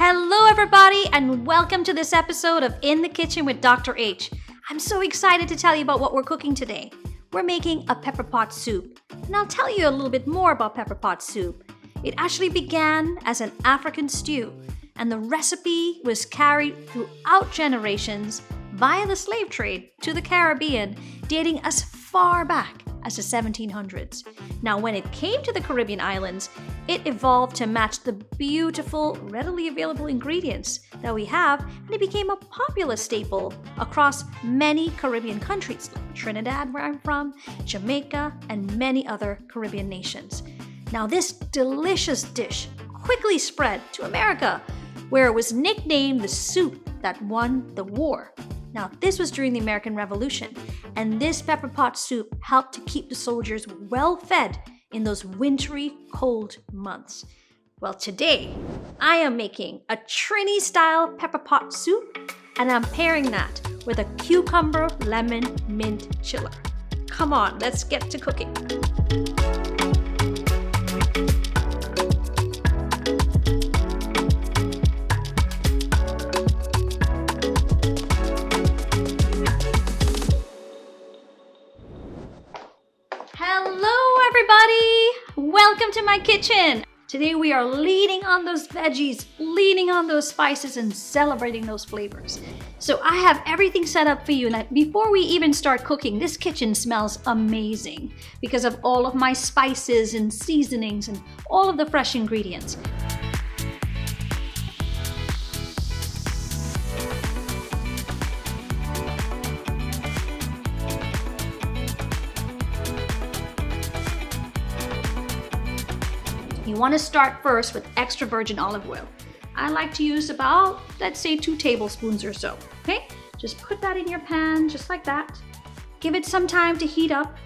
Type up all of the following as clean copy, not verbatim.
Hello everybody and welcome to this episode of In the Kitchen with Dr. H. I'm so excited to tell you about what we're cooking today. We're making a pepper pot soup, and I'll tell you a little bit more about pepper pot soup. It actually began as an African stew, and the recipe was carried throughout generations via the slave trade to the Caribbean, dating as far back as the 1700s. Now, when it came to the Caribbean islands, it evolved to match the beautiful, readily available ingredients that we have, and it became a popular staple across many Caribbean countries, like Trinidad, where I'm from, Jamaica, and many other Caribbean nations. Now, this delicious dish quickly spread to America, where it was nicknamed the soup that won the war. Now, this was during the American Revolution, and this pepper pot soup helped to keep the soldiers well fed in those wintry, cold months. Well, today, I am making a Trini-style pepper pot soup, and I'm pairing that with a cucumber lemon mint chiller. Come on, let's get to cooking. Hello everybody! Welcome to my kitchen! Today we are leaning on those veggies, leaning on those spices, and celebrating those flavors. So I have everything set up for you. Now, before we even start cooking, this kitchen smells amazing because of all of my spices and seasonings and all of the fresh ingredients. You want to start first with extra virgin olive oil. I like to use about, let's say, 2 tablespoons or so. Okay, just put that in your pan just like that. Give it some time to heat up.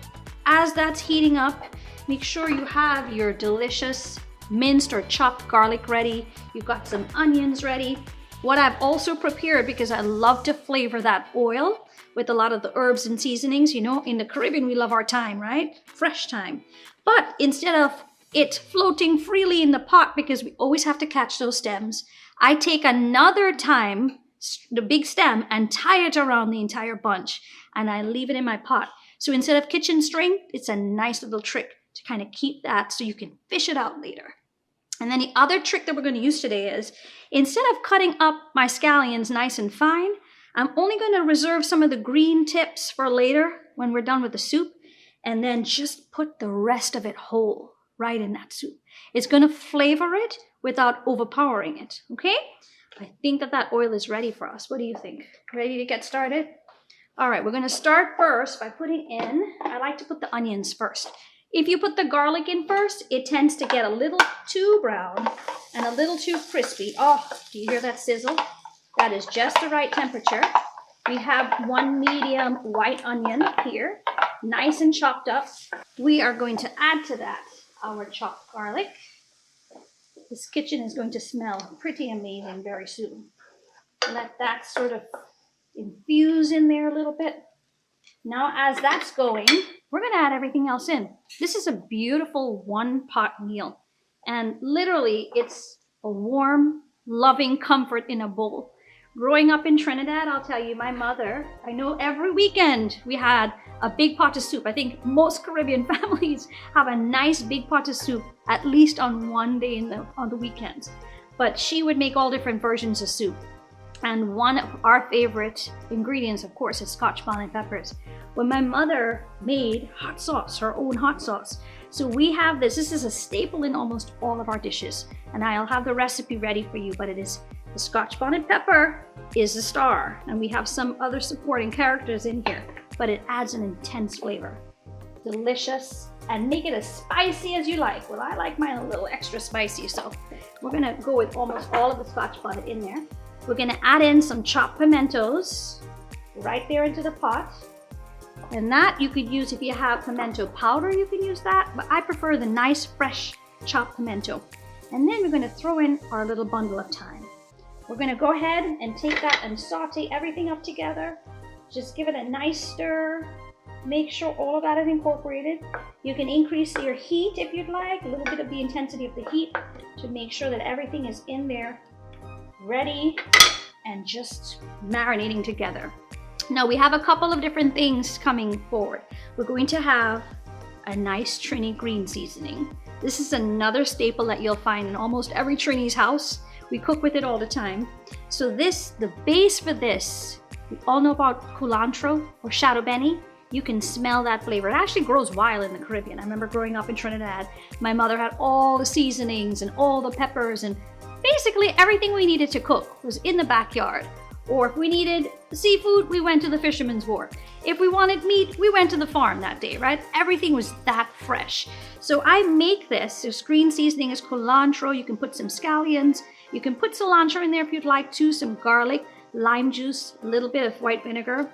As that's heating up, make sure you have your delicious minced or chopped garlic ready. You've got some onions ready. What I've also prepared, because I love to flavor that oil with a lot of the herbs and seasonings. You know, in the Caribbean, we love our thyme, right? Fresh thyme. But instead of it floating freely in the pot, because we always have to catch those stems, I take another thyme, the big stem, and tie it around the entire bunch, and I leave it in my pot. So instead of kitchen string, it's a nice little trick to kind of keep that so you can fish it out later. And then the other trick that we're going to use today is, instead of cutting up my scallions nice and fine, I'm only going to reserve some of the green tips for later when we're done with the soup, and then just put the rest of it whole right in that soup. It's going to flavor it without overpowering it, okay? I think that oil is ready for us. What do you think? Ready to get started? All right, we're going to start first by putting in, I like to put the onions first. If you put the garlic in first, it tends to get a little too brown and a little too crispy. Oh, do you hear that sizzle? That is just the right temperature. We have 1 medium white onion here, nice and chopped up. We are going to add to that our chopped garlic. This kitchen is going to smell pretty amazing very soon. Let that sort of infuse in there a little bit. Now, as that's going, we're going to add everything else in. This is a beautiful one-pot meal, and literally it's a warm, loving comfort in a bowl. Growing up in Trinidad, I'll tell you, my mother, I know every weekend we had a big pot of soup. I think most Caribbean families have a nice big pot of soup at least on one day on the weekends. But she would make all different versions of soup. And one of our favorite ingredients, of course, is Scotch bonnet peppers. When my mother made hot sauce, her own hot sauce. So we have this. This is a staple in almost all of our dishes. And I'll have the recipe ready for you, but it is the Scotch bonnet pepper is the star, and we have some other supporting characters in here, but it adds an intense flavor. Delicious, and make it as spicy as you like. Well, I like mine a little extra spicy, so we're gonna go with almost all of the Scotch bonnet in there. We're gonna add in some chopped pimentos right there into the pot, and that you could use if you have pimento powder, you can use that, but I prefer the nice fresh chopped pimento. And then we're gonna throw in our little bundle of thyme. We're going to go ahead and take that and saute everything up together. Just give it a nice stir. Make sure all of that is incorporated. You can increase your heat if you'd like, a little bit of the intensity of the heat to make sure that everything is in there ready and just marinating together. Now we have a couple of different things coming forward. We're going to have a nice Trini green seasoning. This is another staple that you'll find in almost every Trini's house. We cook with it all the time. So the base for this, we all know about culantro or shadow benny. You can smell that flavor. It actually grows wild in the Caribbean. I remember growing up in Trinidad, my mother had all the seasonings and all the peppers, and basically everything we needed to cook was in the backyard. Or if we needed seafood, we went to the fisherman's wharf. If we wanted meat, we went to the farm that day, right? Everything was that fresh. So I make this. This green seasoning is culantro. You can put some scallions. You can put cilantro in there if you'd like to, some garlic, lime juice, a little bit of white vinegar.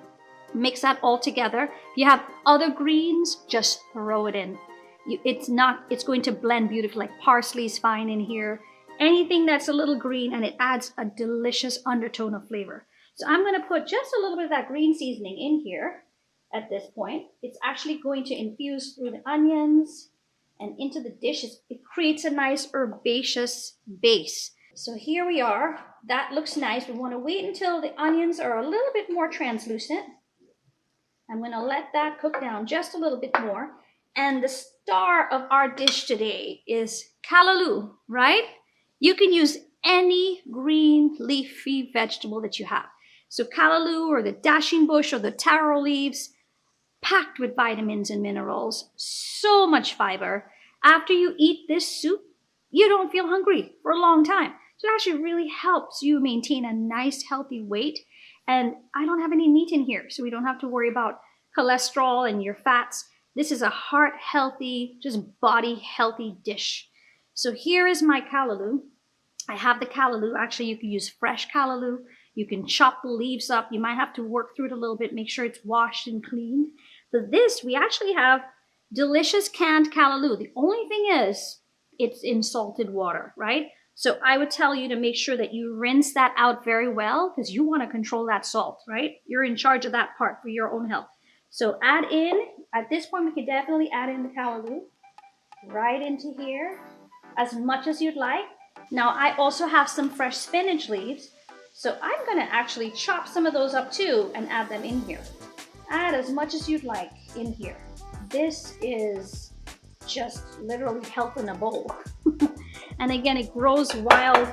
Mix that all together. If you have other greens, just throw it in. It's going to blend beautifully. Like parsley's fine in here. Anything that's a little green, and it adds a delicious undertone of flavor. So I'm going to put just a little bit of that green seasoning in here at this point. It's actually going to infuse through the onions and into the dish. It creates a nice herbaceous base. So here we are. That looks nice. We want to wait until the onions are a little bit more translucent. I'm going to let that cook down just a little bit more. And the star of our dish today is callaloo, right? You can use any green leafy vegetable that you have. So callaloo or the dashing bush or the taro leaves, packed with vitamins and minerals, so much fiber. After you eat this soup, you don't feel hungry for a long time. So it actually really helps you maintain a nice healthy weight. And I don't have any meat in here, so we don't have to worry about cholesterol and your fats. This is a heart healthy, just body healthy dish. So here is my callaloo. I have the callaloo. Actually, you can use fresh callaloo. You can chop the leaves up. You might have to work through it a little bit, make sure it's washed and cleaned. For this, we actually have delicious canned callaloo. The only thing is, it's in salted water, right? So I would tell you to make sure that you rinse that out very well, because you want to control that salt, right? You're in charge of that part for your own health. So add in, at this point, we could definitely add in the callaloo right into here, as much as you'd like. Now, I also have some fresh spinach leaves, so I'm going to actually chop some of those up too and add them in here. Add as much as you'd like in here. This is just literally health in a bowl. And again, it grows wild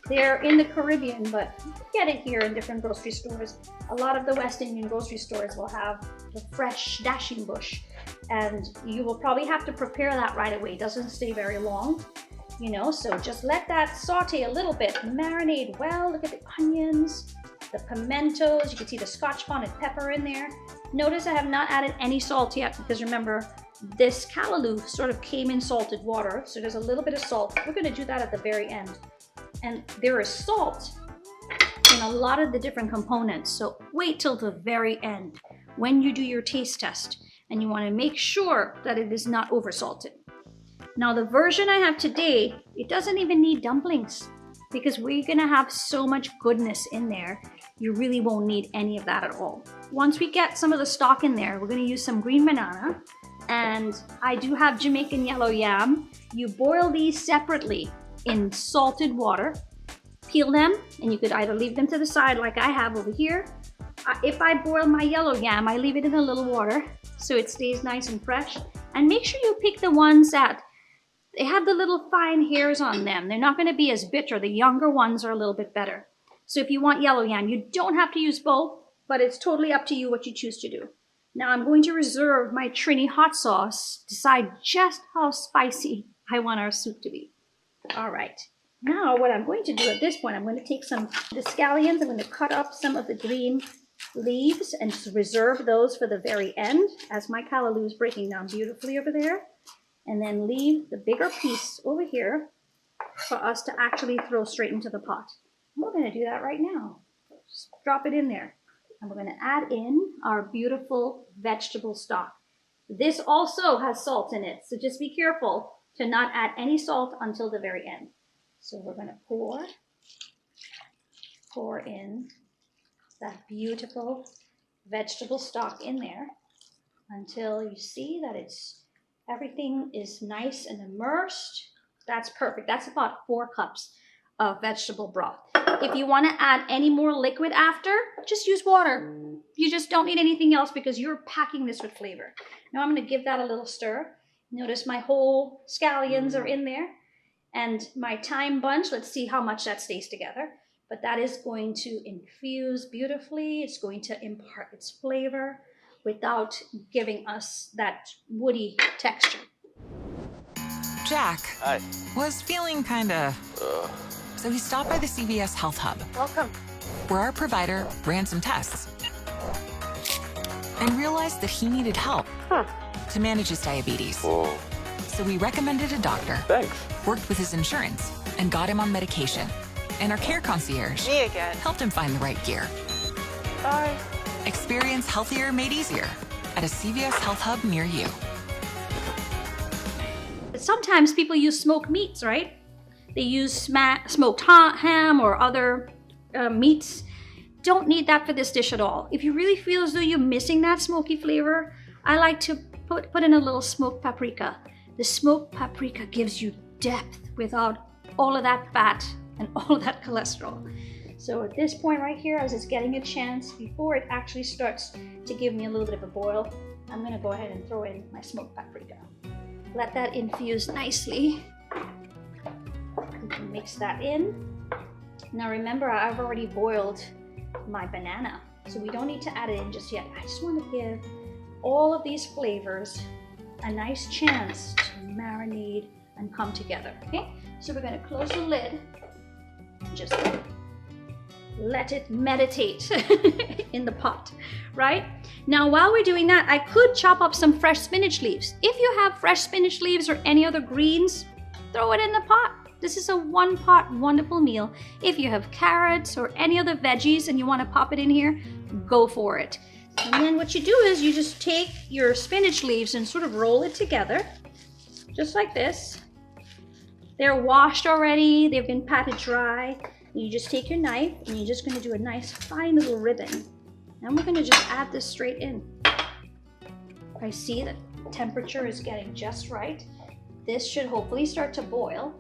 there in the Caribbean, but you can get it here in different grocery stores. A lot of the West Indian grocery stores will have the fresh dashing bush, and you will probably have to prepare that right away. It doesn't stay very long, you know, so just let that saute a little bit, marinate well. Look at the onions, the pimentos. You can see the Scotch bonnet pepper in there. Notice I have not added any salt yet, because remember, this callaloo sort of came in salted water, so there's a little bit of salt. We're going to do that at the very end. And there is salt in a lot of the different components, so wait till the very end when you do your taste test, and you want to make sure that it is not over salted. Now, the version I have today, it doesn't even need dumplings, because we're going to have so much goodness in there, you really won't need any of that at all. Once we get some of the stock in there, we're going to use some green banana. And I do have Jamaican yellow yam. You boil these separately in salted water, peel them, and you could either leave them to the side like I have over here. If I boil my yellow yam, I leave it in a little water so it stays nice and fresh. And make sure you pick the ones that they have the little fine hairs on them. They're not going to be as bitter. The younger ones are a little bit better. So if you want yellow yam, you don't have to use both, but it's totally up to you what you choose to do. Now I'm going to reserve my Trini hot sauce, decide just how spicy I want our soup to be. All right, now what I'm going to do at this point, I'm going to take some of the scallions, I'm going to cut up some of the green leaves and reserve those for the very end, as my callaloo is breaking down beautifully over there. And then leave the bigger piece over here for us to actually throw straight into the pot. And we're going to do that right now. Just drop it in there. And we're going to add in our beautiful vegetable stock. This also has salt in it, so just be careful to not add any salt until the very end. So we're going to pour in that beautiful vegetable stock in there until you see that everything is nice and immersed. That's perfect. That's about 4 cups of vegetable broth. If you want to add any more liquid after, just use water. You just don't need anything else because you're packing this with flavor. Now I'm going to give that a little stir. Notice my whole scallions are in there. And my thyme bunch, let's see how much that stays together. But that is going to infuse beautifully. It's going to impart its flavor without giving us that woody texture. Jack Hi. was feeling kinda... So he stopped by the CVS Health Hub, Welcome. where our provider ran some tests and realized that he needed help to manage his diabetes. Whoa. So we recommended a doctor, Thanks. worked with his insurance, and got him on medication. And our care concierge Me again. helped him find the right gear. Bye. Experience healthier made easier at a CVS Health Hub near you. Sometimes people use smoked meats, right? They use smoked ham or other meats. Don't need that for this dish at all. If you really feel as though you're missing that smoky flavor, I like to put in a little smoked paprika. The smoked paprika gives you depth without all of that fat and all of that cholesterol. So at this point right here, as it's getting a chance, before it actually starts to give me a little bit of a boil, I'm gonna go ahead and throw in my smoked paprika. Let that infuse nicely. You can mix that in. Now remember, I've already boiled my banana, so we don't need to add it in just yet. I just want to give all of these flavors a nice chance to marinate and come together, okay? So we're gonna close the lid and just let it meditate in the pot, right? Now, while we're doing that, I could chop up some fresh spinach leaves. If you have fresh spinach leaves or any other greens, throw it in the pot. This is a one-pot wonderful meal. If you have carrots or any other veggies and you want to pop it in here, go for it. And then what you do is you just take your spinach leaves and sort of roll it together, just like this. They're washed already, they've been patted dry. You just take your knife and you're just gonna do a nice fine little ribbon. And we're gonna just add this straight in. I see that the temperature is getting just right. This should hopefully start to boil.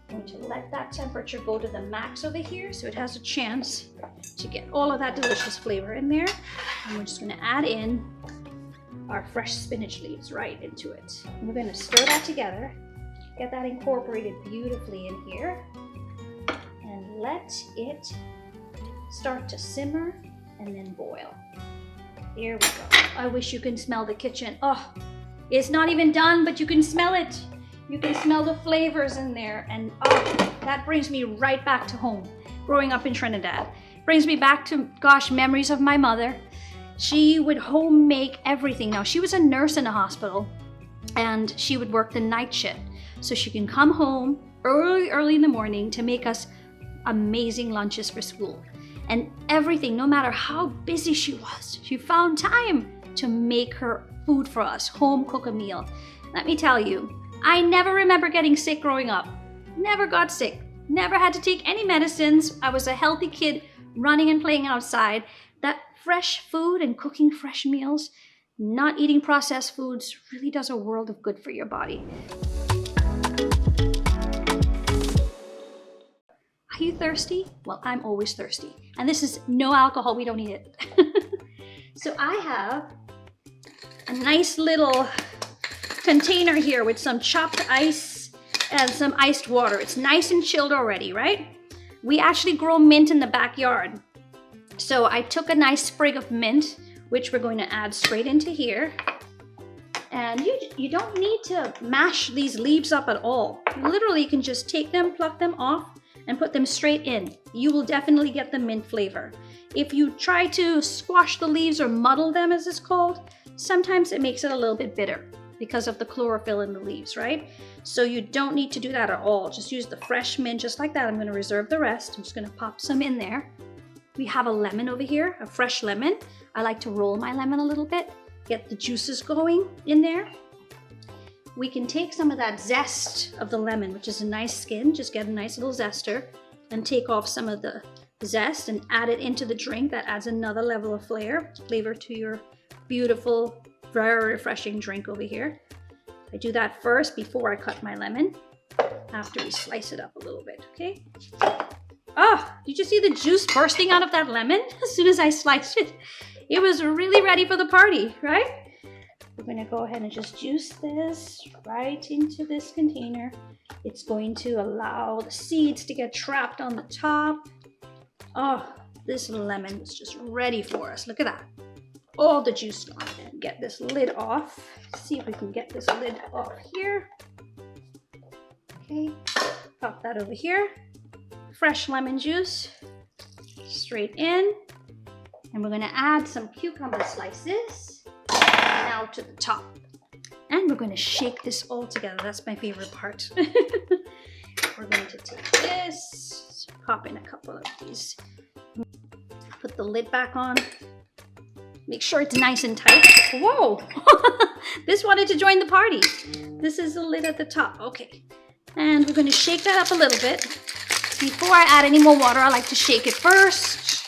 I'm going to let that temperature go to the max over here so it has a chance to get all of that delicious flavor in there. And we're just gonna add in our fresh spinach leaves right into it. And we're gonna stir that together, get that incorporated beautifully in here, and let it start to simmer and then boil. There we go. I wish you can smell the kitchen. Oh, it's not even done, but you can smell it. You can smell the flavors in there, and oh, that brings me right back to home. Growing up in Trinidad. Brings me back to, gosh, memories of my mother. She would home make everything. Now, she was a nurse in a hospital, and she would work the night shift. So she can come home early in the morning to make us amazing lunches for school. And everything, no matter how busy she was, she found time to make her food for us, home cook a meal. Let me tell you, I never remember getting sick growing up. Never got sick. Never had to take any medicines. I was a healthy kid running and playing outside. That fresh food and cooking fresh meals, not eating processed foods, really does a world of good for your body. Are you thirsty? Well, I'm always thirsty. And this is no alcohol, we don't need it. So I have a nice little container here with some chopped ice and some iced water. It's nice and chilled already, right? We actually grow mint in the backyard. So I took a nice sprig of mint, which we're going to add straight into here. And you don't need to mash these leaves up at all. You literally can just take them, pluck them off, and put them straight in. You will definitely get the mint flavor. If you try to squash the leaves or muddle them, as it's called, sometimes it makes it a little bit bitter because of the chlorophyll in the leaves, right? So you don't need to do that at all. Just use the fresh mint just like that. I'm gonna reserve the rest. I'm just gonna pop some in there. We have a lemon over here, a fresh lemon. I like to roll my lemon a little bit, get the juices going in there. We can take some of that zest of the lemon, which is a nice skin, just get a nice little zester, and take off some of the zest and add it into the drink. That adds another level of flavor to your beautiful, very refreshing drink over here. I do that first before I cut my lemon, after we slice it up a little bit, okay? Oh, did you see the juice bursting out of that lemon as soon as I sliced it? It was really ready for the party, right? We're going to go ahead and just juice this right into this container. It's going to allow the seeds to get trapped on the top. Oh, this lemon is just ready for us. Look at that. All the juice gone. Get this lid off. See if we can get this lid off here. Okay, pop that over here. Fresh lemon juice straight in. And we're gonna add some cucumber slices now to the top. And we're gonna shake this all together. That's my favorite part. We're going to take this, pop in a couple of these. Put the lid back on. Make sure it's nice and tight. Whoa! This wanted to join the party. This is the lid at the top. Okay. And we're going to shake that up a little bit. Before I add any more water, I like to shake it first.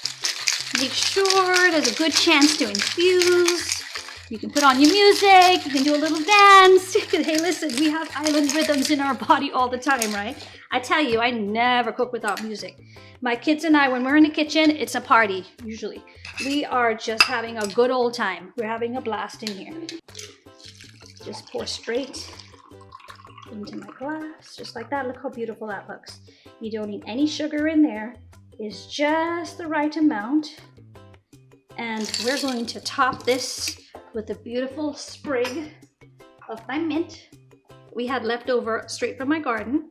Make sure there's a good chance to infuse. You can put on your music. You can do a little dance. Hey, listen, we have island rhythms in our body all the time, right? I tell you, I never cook without music. My kids and I, when we're in the kitchen, it's a party, usually. We are just having a good old time. We're having a blast in here. Just pour straight into my glass, just like that. Look how beautiful that looks. You don't need any sugar in there. It's just the right amount. And we're going to top this with a beautiful sprig of my mint we had left over straight from my garden.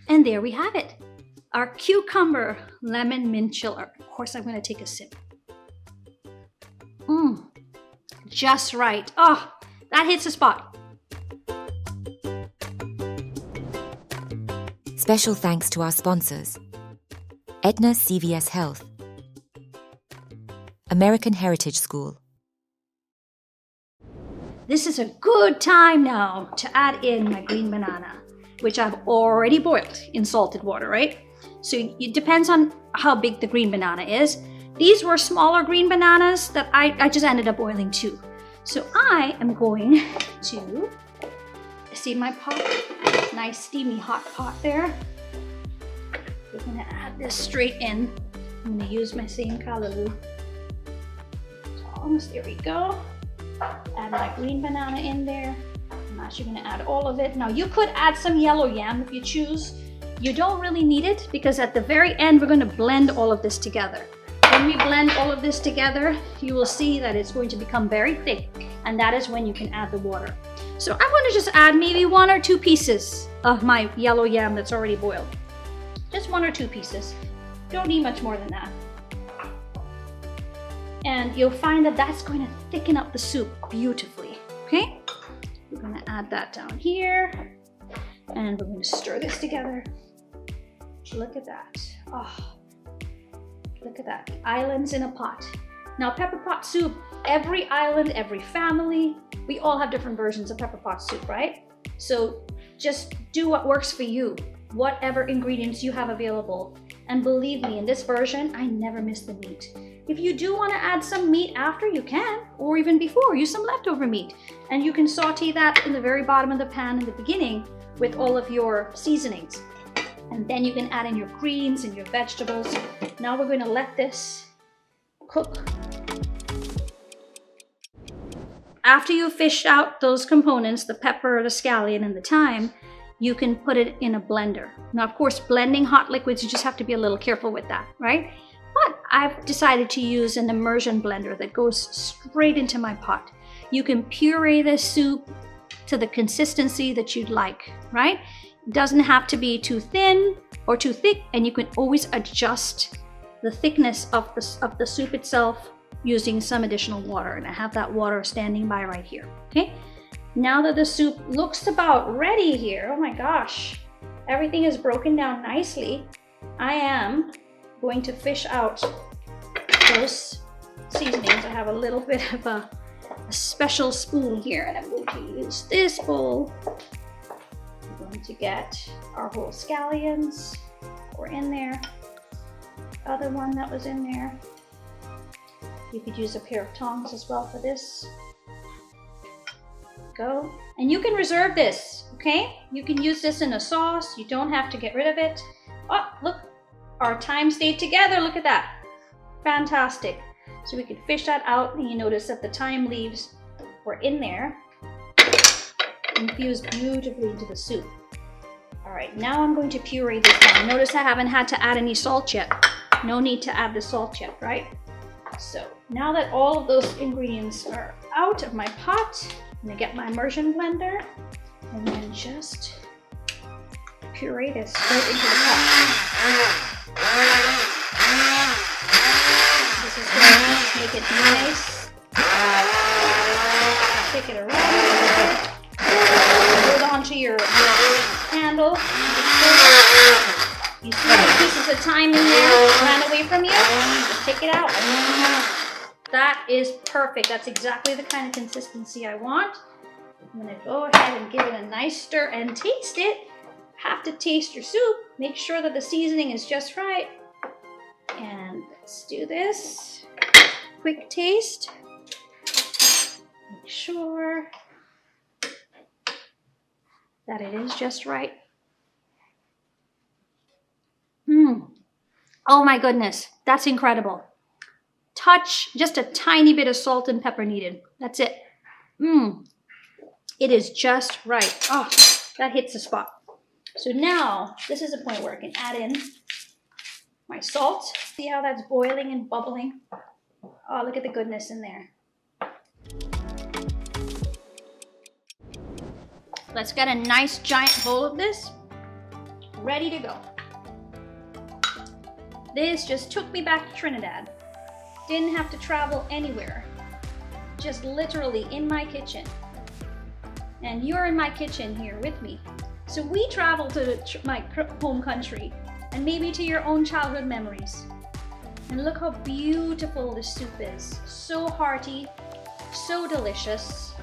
And there we have it. Our cucumber lemon mint chiller. Of course, I'm going to take a sip. Just right. Oh, that hits the spot. Special thanks to our sponsors: Aetna CVS Health, American Heritage School. This is a good time now to add in my green banana, which I've already boiled in salted water, right? So it depends on how big the green banana is. These were smaller green bananas that I just ended up boiling too. So I am going to see my pot, nice steamy hot pot there. We're gonna add this straight in. I'm gonna use my same callaloo tongs. There we go. Add my green banana in there. I'm actually gonna add all of it. Now you could add some yellow yam if you choose. You don't really need it because at the very end we're gonna blend all of this together. When we blend all of this together, you will see that it's going to become very thick, and that is when you can add the water. So I'm going to just add maybe 1 or 2 pieces of my yellow yam that's already boiled. Just 1 or 2 pieces. Don't need much more than that. And you'll find that that's going to thicken up the soup beautifully, okay? We're going to add that down here, and we're going to stir this together. Look at that. Oh. Look at that, islands in a pot. Now pepper pot soup, every island, every family, we all have different versions of pepper pot soup, right? So just do what works for you, whatever ingredients you have available. And believe me, in this version, I never miss the meat. If you do want to add some meat after, you can, or even before, use some leftover meat. And you can saute that in the very bottom of the pan in the beginning with all of your seasonings. And then you can add in your greens and your vegetables. Now we're going to let this cook. After you fish out those components, the pepper, the scallion, and the thyme, you can put it in a blender. Now, of course, blending hot liquids, you just have to be a little careful with that, right? But I've decided to use an immersion blender that goes straight into my pot. You can puree this soup to the consistency that you'd like, right? It doesn't have to be too thin or too thick, and you can always adjust the thickness of the soup itself using some additional water. And I have that water standing by right here, okay? Now that the soup looks about ready here, oh my gosh, everything is broken down nicely. I am going to fish out those seasonings. I have a little bit of a special spoon here, and I'm going to use this bowl. We're going to get our whole scallions. We're in there. The other one that was in there. You could use a pair of tongs as well for this. Go. And you can reserve this, okay? You can use this in a sauce. You don't have to get rid of it. Oh, look. Our time stayed together. Look at that. Fantastic. So we can fish that out, and you notice that the thyme leaves were in there, infused beautifully into the soup. All right, now I'm going to puree this down. Notice I haven't had to add any salt yet. No need to add the salt yet, right? So now that all of those ingredients are out of my pot, I'm gonna get my immersion blender and then just puree this right into the pot. This is going to make it nice. Take it around. Hold on to your handle. You see the pieces of thyme in there ran away from you? Just take it out. That is perfect. That's exactly the kind of consistency I want. I'm gonna go ahead and give it a nice stir and taste it. Have to taste your soup. Make sure that the seasoning is just right. And let's do this. Quick taste. Make sure that it is just right. Oh my goodness, that's incredible. Just a tiny bit of salt and pepper needed. That's it. It is just right. Oh, that hits the spot. So now, this is a point where I can add in my salt. See how that's boiling and bubbling? Oh, look at the goodness in there. Let's get a nice giant bowl of this, ready to go. This just took me back to Trinidad. Didn't have to travel anywhere. Just literally in my kitchen. And you're in my kitchen here with me. So we travel to my home country and maybe to your own childhood memories. And look how beautiful this soup is. So hearty, so delicious.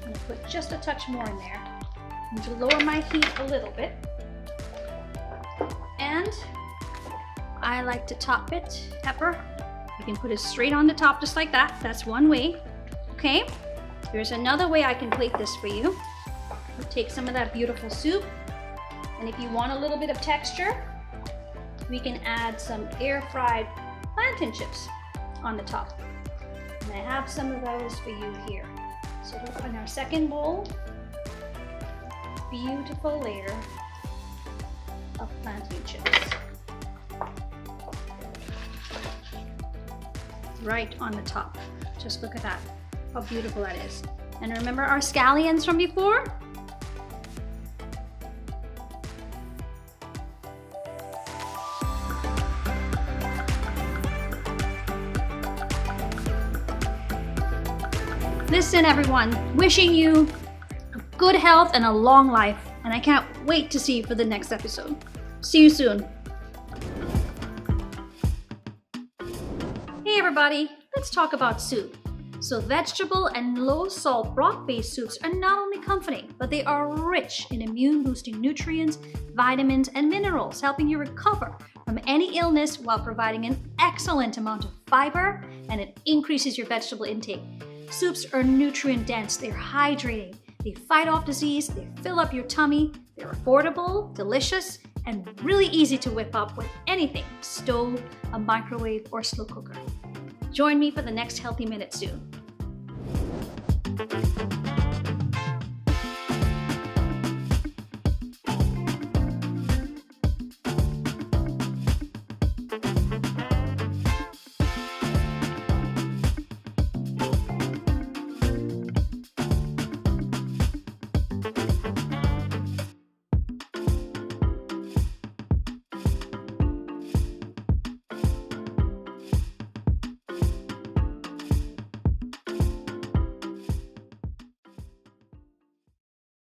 I'm gonna put just a touch more in there. I'm going to lower my heat a little bit. And I like to top it, pepper. You can put it straight on the top just like that. That's one way. Okay, here's another way I can plate this for you. You take some of that beautiful soup, and if you want a little bit of texture, we can add some air-fried plantain chips on the top. And I have some of those for you here. So look on our second bowl, beautiful layer of plantain chips. Right on the top. Just look at that. How beautiful that is. And remember our scallions from before? Listen, everyone, wishing you good health and a long life. And I can't wait to see you for the next episode. See you soon. Hey everybody, let's talk about soup. So vegetable and low salt broth-based soups are not only comforting, but they are rich in immune-boosting nutrients, vitamins, and minerals, helping you recover from any illness while providing an excellent amount of fiber, and it increases your vegetable intake. Soups are nutrient-dense, they're hydrating, they fight off disease, they fill up your tummy, they're affordable, delicious, and really easy to whip up with anything, stove, a microwave, or slow cooker. Join me for the next Healthy Minute soon.